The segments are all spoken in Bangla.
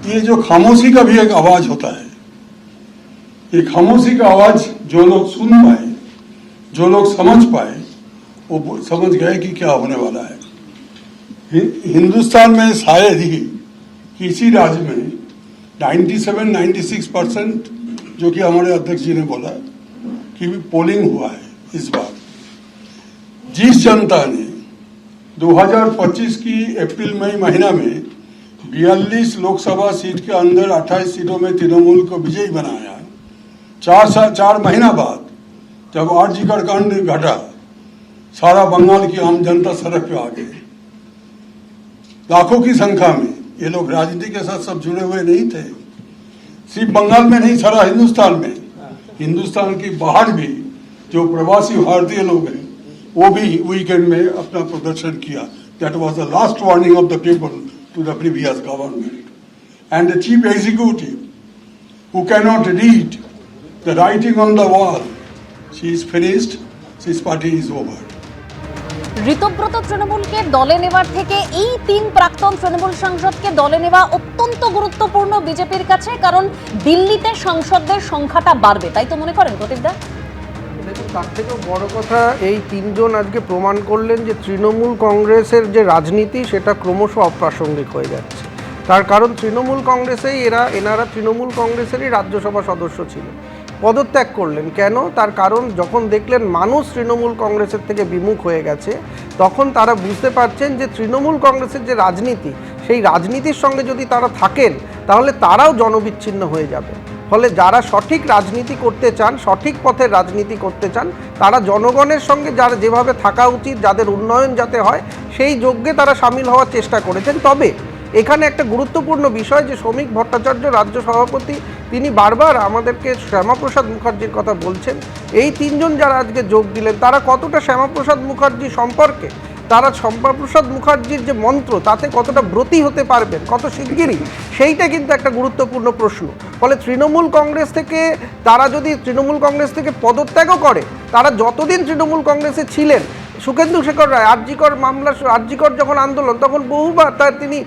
ये जो खामोशी का भी एक आवाज होता है, ये खामोशी का आवाज जो लोग सुन पाए, जो लोग समझ पाए, वो समझ गए कि क्या होने वाला है। हिंदुस्तान में शायद ही किसी राज्य में 97-96% जो कि हमारे अध्यक्ष जी ने बोला कि पोलिंग हुआ है इस बार। जिस जनता ने 2025 की अप्रैल मई महीना में 42 लोकसभा सीट के अंदर 28 सीटों में तृणमूल को विजयी बनाया, 4 महीना बाद जब आरजी कांड घटा, सारा बंगाल की आम जनता सड़क पे आ गई। लाखों की संख्या में ये लोग राजनीति के साथ सब जुड़े हुए नहीं थे, सिर्फ बंगाल में नहीं, सारा हिंदुस्तान में, हिंदुस्तान के बाहर भी जो प्रवासी भारतीय लोग हैं वो भी वीकेंड में अपना प्रदर्शन किया। That was the last warning of the people to the previous government and the chief executive who can not read the writing on the wall, she is finished, his party is over. Ritabrata তৃণমূলকে দলে নেওয়ার থেকে এই 3 প্রাক্তন তৃণমূল সাংসদকে দলে নেওয়া অত্যন্ত গুরুত্বপূর্ণ বিজেপির কাছে, কারণ দিল্লিতে সাংসদদের সংখ্যাটা বাড়বে, তাই তো মনে করেন প্রদীপদা? দেখুন, তার থেকেও বড় কথা এই তিনজন আজকে প্রমাণ করলেন যে তৃণমূল কংগ্রেসের যে রাজনীতি সেটা ক্রমশ অপ্রাসঙ্গিক হয়ে যাচ্ছে। তার কারণ তৃণমূল কংগ্রেসেই এনারা তৃণমূল কংগ্রেসেরই রাজ্যসভা সদস্য ছিল, পদত্যাগ করলেন কেন? তার কারণ যখন দেখলেন মানুষ তৃণমূল কংগ্রেসের থেকে বিমুখ হয়ে গেছে, তখন তারা বুঝতে পারছেন যে তৃণমূল কংগ্রেসের যে রাজনীতি, সেই রাজনীতির সঙ্গে যদি তারা থাকেন তাহলে তারাও জনবিচ্ছিন্ন হয়ে যাবে। ফলে যারা সঠিক রাজনীতি করতে চান, সঠিক পথের রাজনীতি করতে চান, তারা জনগণের সঙ্গে যারা যেভাবে থাকা উচিত, যাদের উন্নয়ন যাতে হয়, সেই যজ্ঞে তারা সামিল হওয়ার চেষ্টা করেছেন। তবে এখানে একটা গুরুত্বপূর্ণ বিষয় যে শ্রমিক ভট্টাচার্য রাজ্য সভাপতি, তিনি বারবার আমাদেরকে শ্যামাপ্রসাদ মুখার্জির কথা বলছেন। এই তিনজন যারা আজকে যোগ দিলেন তারা কতটা শ্যামাপ্রসাদ মুখার্জি সম্পর্কে, তারা শ্যামাপ্রসাদ মুখার্জির যে মন্ত্র তাতে কতটা ব্রতী হতে পারবেন কত শিগগিরই, সেইটা কিন্তু একটা গুরুত্বপূর্ণ প্রশ্ন। ফলে তৃণমূল কংগ্রেস থেকে তারা যদি তৃণমূল কংগ্রেস থেকে পদত্যাগও করে, তারা যতদিন তৃণমূল কংগ্রেসে ছিলেন, সুখেন্দু শেখর রায় আরজিকর মামলা, আরজিকর যখন আন্দোলন, তখন বহুবার তিনি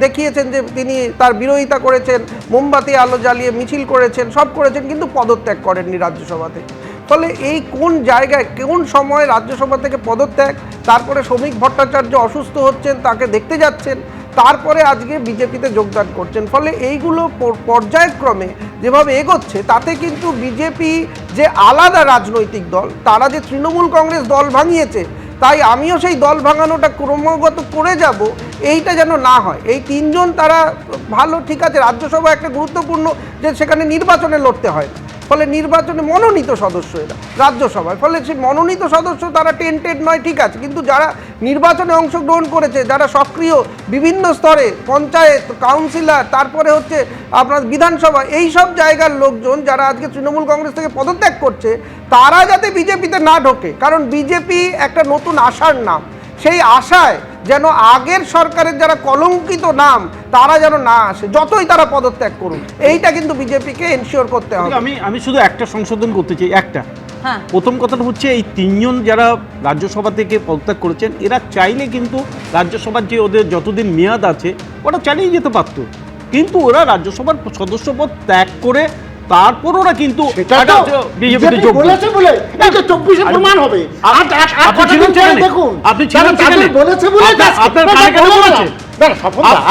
দেখিয়েছেন যে তিনি তার বিরোধিতা করেছেন, মোমবাতি আলো জ্বালিয়ে মিছিল করেছেন, সব করেছেন, কিন্তু পদত্যাগ করেননি রাজ্যসভাতে। ফলে এই কোন জায়গায় কোন সময় রাজ্যসভা থেকে পদত্যাগ, তারপরে শ্রমিক ভট্টাচার্য অসুস্থ হচ্ছেন, তাকে দেখতে যাচ্ছেন, তারপরে আজকে বিজেপিতে যোগদান করছেন। ফলে এইগুলো পর্যায়ক্রমে যেভাবে এগোচ্ছে, তাতে কিন্তু বিজেপি যে আলাদা রাজনৈতিক দল, তারা যে তৃণমূল কংগ্রেস দল ভাঙিয়েছে, তাই আমিও সেই দল ভাঙানোটা ক্রমাগত করে যাব, এইটা যেন না হয়। এই তিনজন তারা ভালো, ঠিক আছে, রাজ্যসভা একটা গুরুত্বপূর্ণ, যে সেখানে নির্বাচনে লড়তে হয় না, ফলে নির্বাচনে মনোনীত সদস্য এরা রাজ্যসভায়, ফলে সেই মনোনীত সদস্য তারা টেন্টেড নয়, ঠিক আছে, কিন্তু যারা নির্বাচনে অংশগ্রহণ করেছে, যারা সক্রিয় বিভিন্ন স্তরে, পঞ্চায়েত, কাউন্সিলর, তারপরে হচ্ছে আপনার বিধানসভা, এই সব জায়গার লোকজন যারা আজকে তৃণমূল কংগ্রেস থেকে পদত্যাগ করছে, তারা যাতে বিজেপিতে না ঢোকে, কারণ বিজেপি একটা নতুন আশার নাম, সেই আশায় যেন আগের সরকারের যারা কলঙ্কিত নাম তারা যেন না আসে, যতই তারা পদত্যাগ করুন, এইটা কিন্তু বিজেপিকে এনশিওর করতে হবে। আমি শুধু একটা সংশোধন করতে চাই, একটা প্রথম কথাটা হচ্ছে এই তিনজন যারা রাজ্যসভা থেকে পদত্যাগ করেছেন, এরা চাইলে কিন্তু রাজ্যসভার যে ওদের যতদিন মেয়াদ আছে ওরা চালিয়ে যেতে পারতো, কিন্তু ওরা রাজ্যসভার সদস্যপদ ত্যাগ করে তারপর ওরা কিন্তু বিজেপিতে যোগ বলেছে বলে এটা 24 এ প্রমাণ হবে। দেখুন আপনি ছিলেন সেখানে, বলেছে বলে আপনার কানে কানে বলেছে,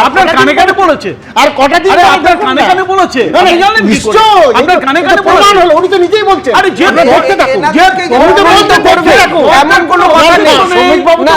আপনার কানে কানে বলেছে, আর কটা দিন আপনার কানে কানে বলেছে, নিশ্চয়ই আপনার কানে কানে প্রমাণ হলো, উনি তো নিজেই বলছেন। আরে যে দেখতে থাকুন, যে উনি তো বলতে করবে রাখো, এমন কোনো কথা নেই। শ্রমিক বাবু তো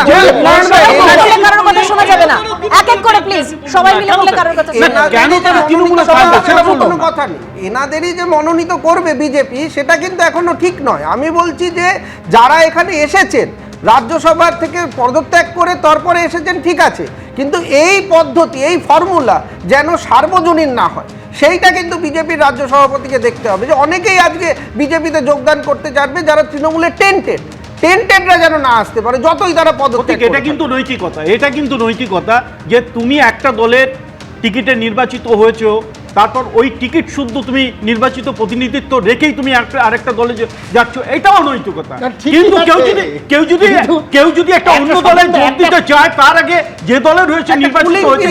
কারোর কথা শোনা যাবে না, এক এক করে প্লিজ সবাই মিলে বলে কারোর কথা শোনা যাবে না। কেন তারা তৃণমূলে থাকবে সেটা বলুন। কোনো কথা নেই, এনাদেরই যে মনোনীত করবে বিজেপি সেটা কিন্তু এখনো ঠিক নয়। আমি বলছি যে যারা এখানে এসেছেন রাজ্যসভার থেকে পদত্যাগ করে তারপরে এসেছেন, ঠিক আছে, কিন্তু এই পদ্ধতি, এই ফর্মুলা যেন সার্বজনীন না হয়, সেইটা কিন্তু বিজেপির রাজ্য সভাপতিকে দেখতে হবে। যে অনেকেই আজকে বিজেপিতে যোগদান করতে চাইবে যারা তৃণমূলে টেন্টেডরা যেন না আসতে পারে, যতই তারা পদত্যাগ। এটা কিন্তু নৈতিকতা, এটা কিন্তু নৈতিকতা যে তুমি একটা দলের টিকিটে নির্বাচিত হয়েছো, তারপর ওই টিকিট শুদ্ধ তুমি নির্বাচিত প্রতিনিধিত্ব রেখেই তুমি আরেকটা দলে যাচ্ছ, এটাও নৈতিকতা। কিন্তু কেউ যদি একটা অন্য দলে যোগ দিতে চায়, তার আগে যে দলে রয়েছে নির্বাচিত হয়েছে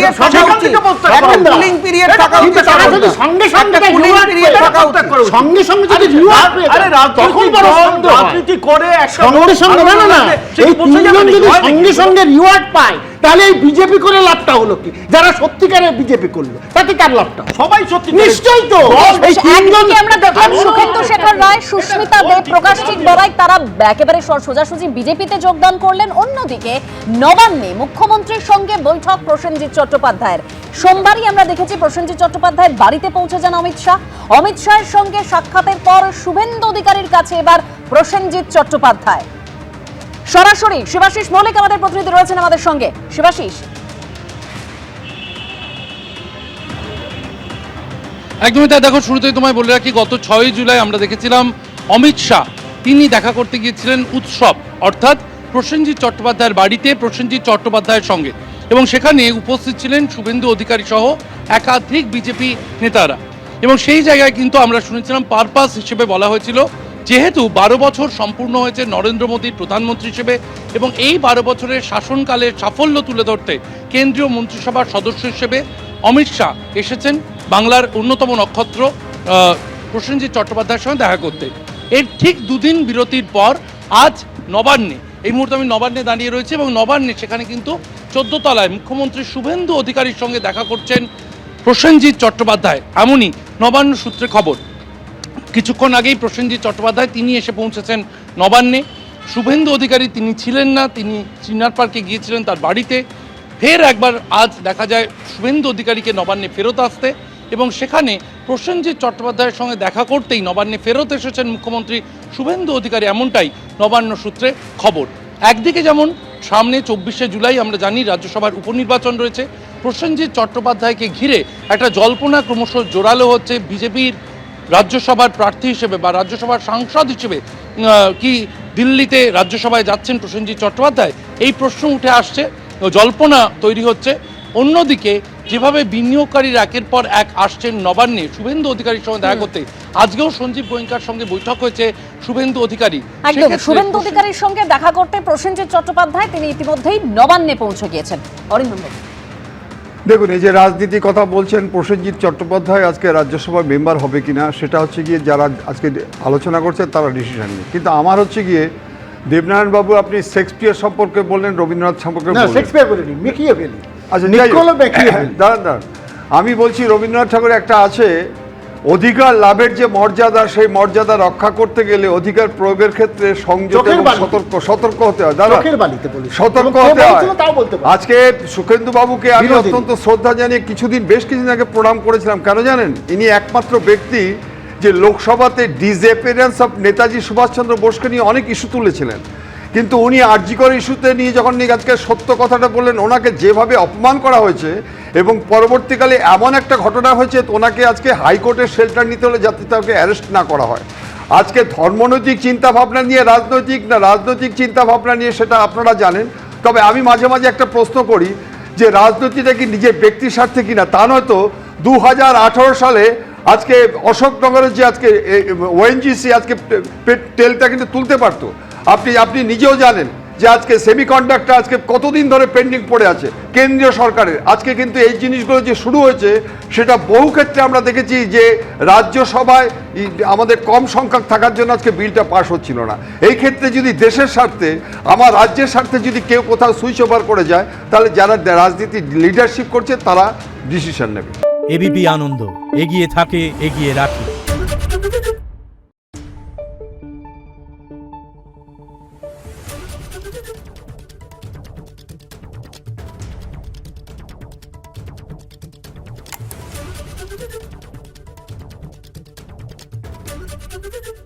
করা উচিত। সঙ্গে সঙ্গে যদি reward পেয়ে আরে যায়, তখন বড় সন্দেহ হয়। রাজনীতি করে একটা সঙ্গে সঙ্গে না, না, না, এই তিনজন যদি সঙ্গে সঙ্গে রিওয়ার্ড পায়, তাহলে এই বিজেপি করে লাভটা হলো কি? যারা সত্যিকারের বিজেপি করলো তাতে কার লাভটা? সবাই সত্যি নিশ্চয়ই তো এই তিনজন একদিকে আমরা দেখলাম সুখেন্দু শেখর রায়, সুস্মিতা দেব, প্রকাশজিৎ বড়াই তারা একেবারে সোজাসুজি বিজেপিতে যোগদান করলেন। অন্যদিকে নবান্নে মুখ্যমন্ত্রীর সঙ্গে বৈঠক প্রসেনজিৎ চট্টোপাধ্যায়ের। সোমবারই আমরা দেখেছি প্রসেনজিৎ চট্টোপাধ্যায়ের বাড়িতে পৌঁছে যান অমিত শাহ। অমিত শাহের সঙ্গে সাক্ষাতের পর শুভেন্দু অধিকারীর কাছে এবার প্রসেনজিৎ চট্টোপাধ্যায়। সরাসরি শিবাশিস মৌলিক আমাদের প্রতিনিধি রয়েছেন আমাদের সঙ্গে। শিবাশিস, একদমই তাই। দেখো, শুরুতেই তোমায় বলে রাখি, গত 6 জুলাই আমরা দেখেছিলাম অমিত শাহ তিনি দেখা করতে গিয়েছিলেন উৎসব, অর্থাৎ প্রসেনজিৎ চট্টোপাধ্যায়ের বাড়িতে প্রসেনজিৎ চট্টোপাধ্যায়ের সঙ্গে, এবং সেখানে উপস্থিত ছিলেন শুভেন্দু অধিকারী সহ একাধিক বিজেপি নেতারা। এবং সেই জায়গায় কিন্তু আমরা শুনেছিলাম পারপাস হিসেবে বলা হয়েছিল, যেহেতু 12 বছর সম্পূর্ণ হয়েছে নরেন্দ্র মোদীর প্রধানমন্ত্রী হিসেবে, এবং এই 12 বছরের শাসনকালের সাফল্য তুলে ধরতে কেন্দ্রীয় মন্ত্রিসভার সদস্য হিসেবে অমিত শাহ এসেছেন বাংলার অন্যতম নক্ষত্র প্রসেনজিৎ চট্টোপাধ্যায়ের সঙ্গে দেখা করতে। এর ঠিক দুদিন বিরতির পর আজ নবান্নে, এই মুহূর্তে আমি নবান্নে দাঁড়িয়ে রয়েছি, এবং নবান্নে সেখানে কিন্তু 14 তলায় মুখ্যমন্ত্রী শুভেন্দু অধিকারীর সঙ্গে দেখা করছেন প্রসেনজিৎ চট্টোপাধ্যায়, এমনই নবান্ন সূত্রে খবর। কিছুক্ষণ আগেই প্রসেনজিৎ চট্টোপাধ্যায় তিনি এসে পৌঁছেছেন নবান্নে। শুভেন্দু অধিকারী তিনি ছিলেন না, তিনি চিনার পার্কে গিয়েছিলেন তার বাড়িতে। ফের একবার আজ দেখা যায় শুভেন্দু অধিকারীকে নবান্নে ফেরত আসতে, এবং সেখানে প্রসেনজিৎ চট্টোপাধ্যায়ের সঙ্গে দেখা করতেই নবান্নে ফেরত এসেছেন মুখ্যমন্ত্রী শুভেন্দু অধিকারী, এমনটাই নবান্ন সূত্রে খবর। একদিকে যেমন সামনে 24শে জুলাই আমরা জানি রাজ্যসভার উপনির্বাচন রয়েছে, প্রসেনজিৎ চট্টোপাধ্যায়কে ঘিরে একটা জল্পনা ক্রমশ জোরালো হচ্ছে। বিজেপির রাজ্যসভার প্রার্থী হিসেবে বা রাজ্যসভার সাংসদ হিসেবে কি দিল্লিতে রাজ্যসভায় যাচ্ছেন প্রসেনজিৎ চট্টোপাধ্যায়, এই প্রশ্ন উঠে আসছে, জল্পনা তৈরি হচ্ছে। অন্যদিকে যেভাবে বিনিয়োগকারীরা একের পর এক আসছেন নবান্নে শুভেন্দু অধিকারীর সঙ্গে দেখা করতে, আজকেও সঞ্জীব গোয়েঙ্কার সঙ্গে বৈঠক হয়েছে শুভেন্দু অধিকারী। একদম শুভেন্দু অধিকারীর সঙ্গে দেখা করতে প্রসেনজিৎ চট্টোপাধ্যায় তিনি ইতিমধ্যেই নবান্নে পৌঁছে গিয়েছেন। অরিন্দম বাবু, দেখুন, এই যে রাজনীতি কথা বলছেন, প্রসেনজিৎ চট্টোপাধ্যায় আজকে রাজ্যসভার মেম্বার হবে কিনা সেটা হচ্ছে গিয়ে যারা আজকে আলোচনা করছেন তারা ডিসিশন নিয়ে। কিন্তু আমার হচ্ছে গিয়ে দেবনারায়ণ বাবু, আপনি শেক্সপিয়ার সম্পর্কে বললেন, রবীন্দ্রনাথ সম্পর্কে না, বললেন। শেক্সপিয়ার বলিনি, মিকিয়ে ফেলি। আচ্ছা, নিকোলো মেকিয়াভেলি। দাঁড়ান, আমি বলছি রবীন্দ্রনাথ ঠাকুরের একটা আছে, অধিকার লাভের যে মর্যাদা, সেই মর্যাদা রক্ষা করতে গেলে অধিকার প্রয়োগের ক্ষেত্রে সংযত এবং সতর্ক হতে হয়। দাদা, সতর্ক হতে হয়। আজকে শুভেন্দু বাবুকে আমি অত্যন্ত শ্রদ্ধা জানিয়ে বেশ কিছুদিন আগে প্রণাম করেছিলাম। কেন জানেন? ইনি একমাত্র ব্যক্তি যে লোকসভাতে ডিসঅ্যাপিয়ারেন্স অফ নেতাজি সুভাষচন্দ্র বোসকে নিয়ে অনেক ইস্যু তুলেছিলেন, কিন্তু উনি আরজিকর ইস্যুতে নিয়ে যখন আজকে সত্য কথাটা বললেন, ওনাকে যেভাবে অপমান করা হয়েছে, এবং পরবর্তীকালে এমন একটা ঘটনা হয়েছে ওনাকে আজকে হাইকোর্টের শেল্টার নিতে হলে যাতে তাকে অ্যারেস্ট না করা হয়। আজকে ধর্মনৈতিক চিন্তাভাবনা নিয়ে রাজনৈতিক চিন্তাভাবনা নিয়ে সেটা আপনারা জানেন। তবে আমি মাঝে মাঝে একটা প্রশ্ন করি যে রাজনীতিটা কি নিজের ব্যক্তির স্বার্থে কিনা? তা নয়তো 2018 সালে আজকে অশোকনগরের যে আজকে ওএনজিসি আজকে তেলটা কিন্তু তুলতে পারতো। আপনি নিজেও জানেন যে আজকে সেমিকন্ডাক্টর আজকে কতদিন ধরে পেন্ডিং পড়ে আছে কেন্দ্রীয় সরকারের। আজকে কিন্তু এই জিনিসগুলো যে শুরু হয়েছে সেটা বহু ক্ষেত্রে আমরা দেখেছি যে রাজ্যসভায় আমাদের কম সংখ্যক থাকার জন্য আজকে বিলটা পাস হচ্ছিল না। এই ক্ষেত্রে যদি দেশের স্বার্থে, আমার রাজ্যের স্বার্থে যদি কেউ কোথাও সুইচ ওভার করে যায়, তাহলে যারা রাজনীতি লিডারশিপ করছে তারা ডিসিশন নেবে। এবিপি আনন্দ, এগিয়ে থাকে, এগিয়ে রাখে। Thank you.